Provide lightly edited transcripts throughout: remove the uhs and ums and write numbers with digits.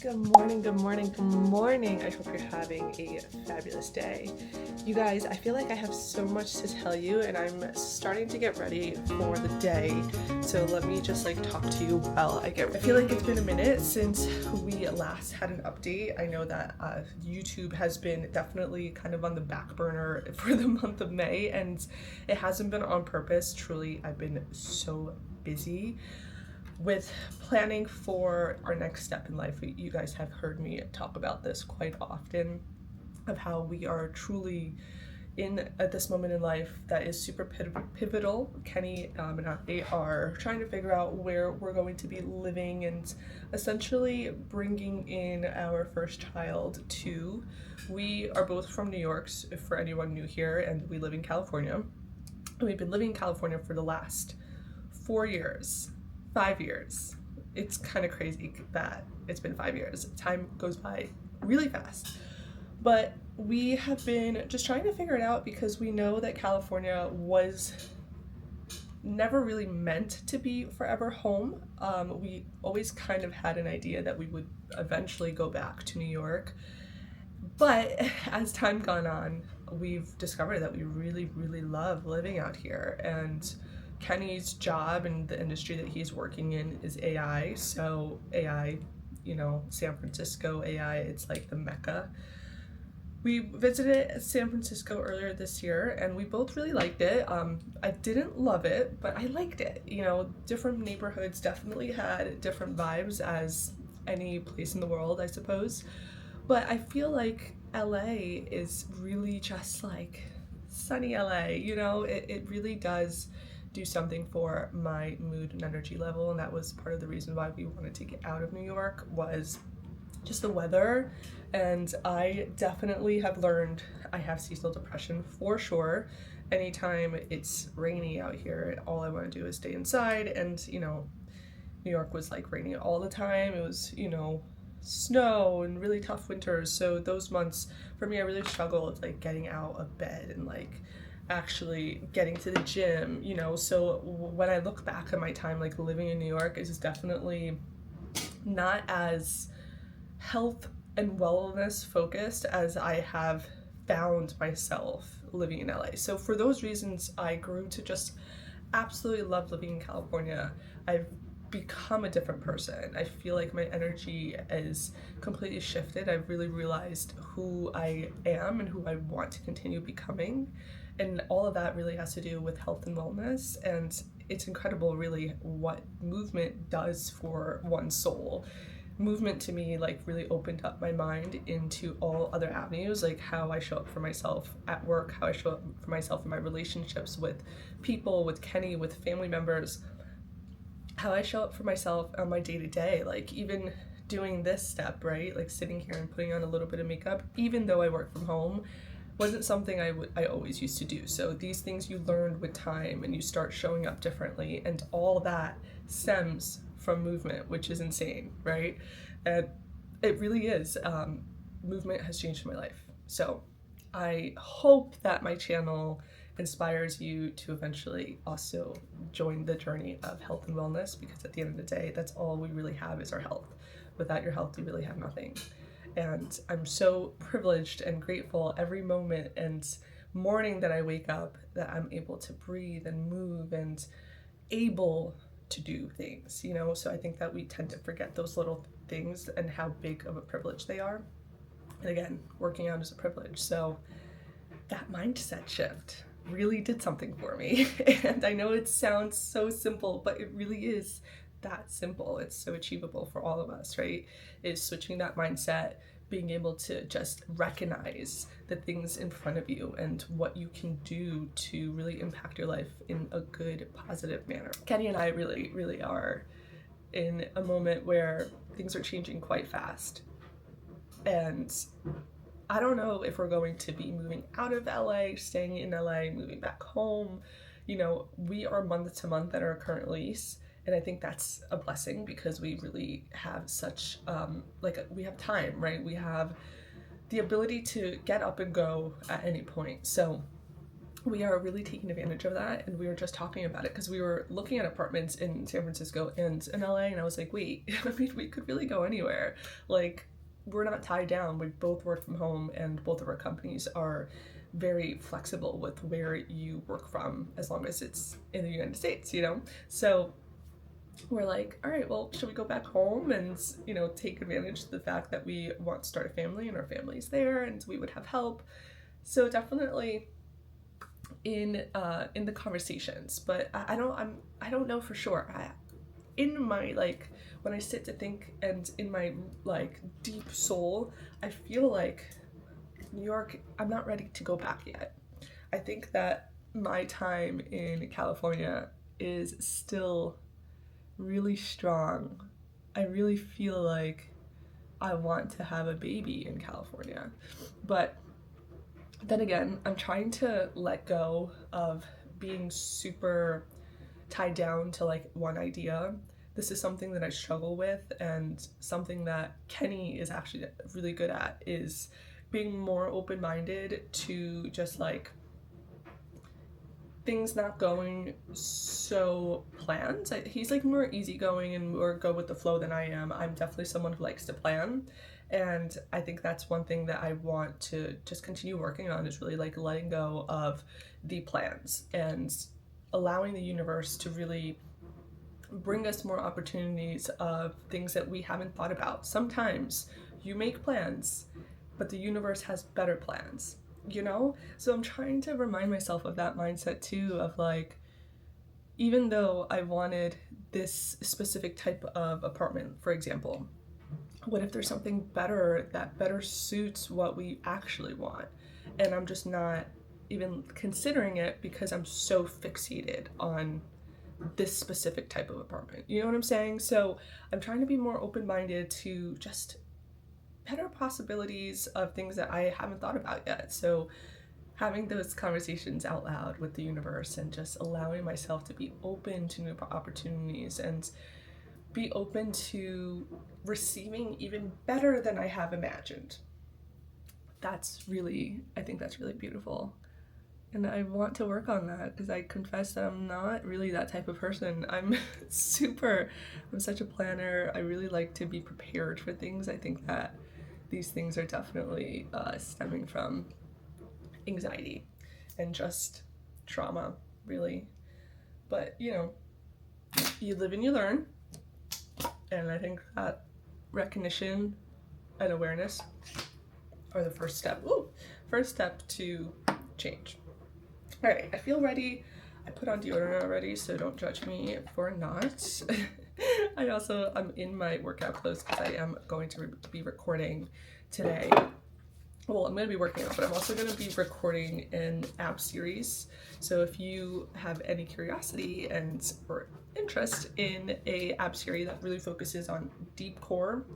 Good morning, good morning, good morning. I hope you're having a fabulous day. You guys, I feel like I have so much to tell you and I'm starting to get ready for the day. So let me just talk to you while I get ready. I feel like it's been a minute since we last had an update. I know that YouTube has been definitely kind of on the back burner for the month of May, and it hasn't been on purpose. Truly, I've been so busy with planning for our next step in life. You guys have heard me talk about this quite often, of how we are truly at this moment in life that is super pivotal. Kenny and I are trying to figure out where we're going to be living and essentially bringing in our first child too. We are both from New York, for anyone new here, and we live in California. We've been living in California for the last 4 years. 5 years. It's kind of crazy that it's been 5 years. Time goes by really fast. But we have been just trying to figure it out because we know that California was never really meant to be forever home. We always kind of had an idea that we would eventually go back to New York. But as time gone on, we've discovered that we really, really love living out here. And Kenny's job and the industry that he's working in is AI. So AI, San Francisco AI, it's like the mecca. We visited San Francisco earlier this year and we both really liked it. I didn't love it, but I liked it. Different neighborhoods definitely had different vibes as any place in the world, I suppose. But I feel like LA is really just like sunny LA, it really does do something for my mood and energy level, and that was part of the reason why we wanted to get out of New York, was just the weather. And I definitely have learned I have seasonal depression for sure. Anytime it's rainy out here, all I want to do is stay inside, and New York was raining all the time. It was snow and really tough winters, so those months for me I really struggled getting out of bed and actually getting to the gym, so when I look back at my time living in New York, it's definitely not as health and wellness focused as I have found myself living in LA. So for those reasons, I grew to just absolutely love living in California. I've become a different person. I feel like my energy is completely shifted. I've really realized who I am and who I want to continue becoming. And all of that really has to do with health and wellness. And it's incredible really what movement does for one's soul. Movement to me really opened up my mind into all other avenues, how I show up for myself at work, how I show up for myself in my relationships with people, with Kenny, with family members, how I show up for myself on my day-to-day, even doing this step, right? Sitting here and putting on a little bit of makeup, even though I work from home, wasn't something I always used to do. So these things you learned with time and you start showing up differently, and all that stems from movement, which is insane, right? And it really is. Movement has changed my life. So I hope that my channel inspires you to eventually also join the journey of health and wellness, because at the end of the day, that's all we really have is our health. Without your health, you really have nothing. And I'm so privileged and grateful every moment and morning that I wake up that I'm able to breathe and move and able to do things, So I think that we tend to forget those little things and how big of a privilege they are. And again, working out is a privilege. So that mindset shift really did something for me. And I know it sounds so simple, but it really is that simple. It's so achievable for all of us, right? Is switching that mindset, being able to just recognize the things in front of you and what you can do to really impact your life in a good, positive manner. Kenny and I really, really are in a moment where things are changing quite fast. And I don't know if we're going to be moving out of LA, staying in LA, moving back home. We are month to month at our current lease. And I think that's a blessing because we really have such, we have time, right? We have the ability to get up and go at any point. So we are really taking advantage of that, and we were just talking about it because we were looking at apartments in San Francisco and in LA, and I was like, wait, I mean, we could really go anywhere. Like, we're not tied down. We both work from home, and both of our companies are very flexible with where you work from, as long as it's in the United States, you know? So we're like, all right, well, should we go back home and, you know, take advantage of the fact that we want to start a family and our family's there and we would have help. So definitely in the conversations, but I don't know for sure. In my, like, when I sit to think, and in my like deep soul, I feel like New York, I'm not ready to go back yet. I think that my time in California is still really strong. I really feel like I want to have a baby in California. But then again, I'm trying to let go of being super tied down to like one idea. This is something that I struggle with, and something that Kenny is actually really good at is being more open-minded to just like things not going so planned. He's like more easygoing and more go with the flow than I am. I'm definitely someone who likes to plan, and I think that's one thing that I want to just continue working on, is really like letting go of the plans and allowing the universe to really bring us more opportunities of things that we haven't thought about. Sometimes you make plans, but the universe has better plans, you know? So I'm trying to remind myself of that mindset too, of like, even though I wanted this specific type of apartment, for example, what if there's something better that better suits what we actually want? And I'm just not even considering it because I'm so fixated on this specific type of apartment. You know what I'm saying? So I'm trying to be more open-minded to just better possibilities of things that I haven't thought about yet. So having those conversations out loud with the universe and just allowing myself to be open to new opportunities and be open to receiving even better than I have imagined. I think that's really beautiful. And I want to work on that because I confess that I'm not really that type of person. I'm such a planner. I really like to be prepared for things. I think that these things are definitely stemming from anxiety and just trauma, really. But, you know, you live and you learn. And I think that recognition and awareness are the first step to change. All right, I feel ready. I put on deodorant already, so don't judge me for not. I'm in my workout clothes because I am going to be recording today. Well, I'm going to be working out, but I'm also going to be recording an ab series. So if you have any curiosity or interest in a ab series that really focuses on deep core,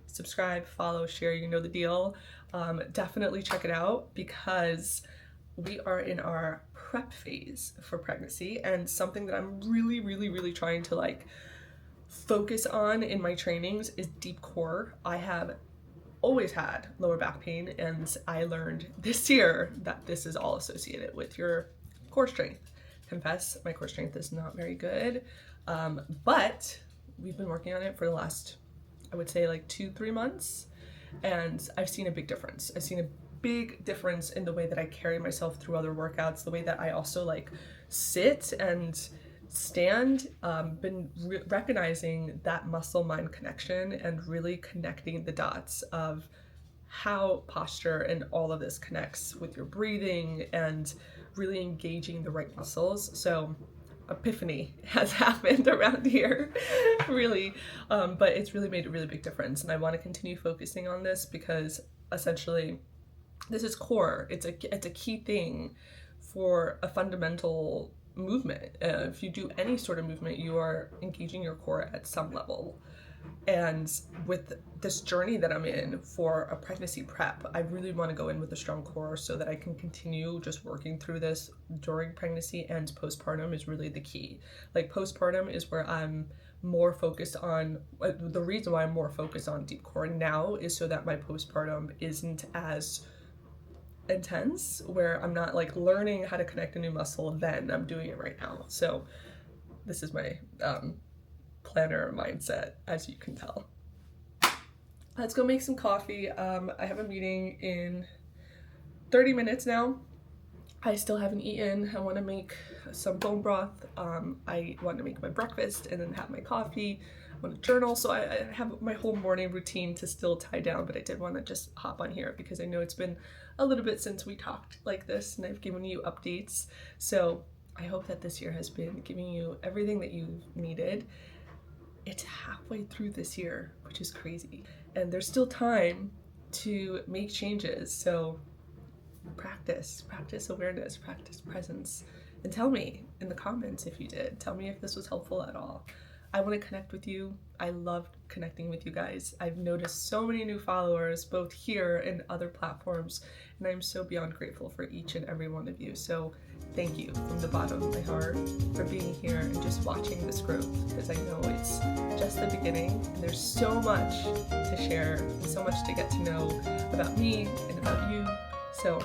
subscribe, follow, share, you know the deal. Definitely check it out because we are in our prep phase for pregnancy, and something that I'm really, really, really trying to like focus on in my trainings is deep core. I have always had lower back pain, and I learned this year that this is all associated with your core strength. Confess, my core strength is not very good, but we've been working on it for the last, I would say, like 2-3 months, and I've seen a big difference. I've seen a big difference in the way that I carry myself through other workouts, the way that I also like sit and stand, been recognizing that muscle mind connection and really connecting the dots of how posture and all of this connects with your breathing and really engaging the right muscles. So epiphany has happened around here, really, but it's really made a really big difference, and I want to continue focusing on this because essentially this is core. It's a key thing for a fundamental movement. If you do any sort of movement, you are engaging your core at some level. And with this journey that I'm in for a pregnancy prep, I really want to go in with a strong core so that I can continue just working through this during pregnancy, and postpartum is really the key. Like postpartum is where I'm more focused on, the reason why I'm more focused on deep core now is so that my postpartum isn't as intense where I'm not like learning how to connect a new muscle, then I'm doing it right now. So this is my planner mindset, as you can tell. Let's go make some coffee. I have a meeting in 30 minutes now. I still haven't eaten. I want to make some bone broth. I want to make my breakfast and then have my coffee. I want to journal. So I have my whole morning routine to still tie down, but I did want to just hop on here because I know it's been a little bit since we talked like this and I've given you updates. So I hope that this year has been giving you everything that you needed. It's halfway through this year, which is crazy. And there's still time to make changes. So practice awareness, practice presence, and tell me in the comments if you did. Tell me if this was helpful at all. I want to connect with you. I love connecting with you guys. I've noticed so many new followers, both here and other platforms, and I'm so beyond grateful for each and every one of you. So thank you from the bottom of my heart for being here and just watching this growth, because I know it's just the beginning and there's so much to share and so much to get to know about me and about you. So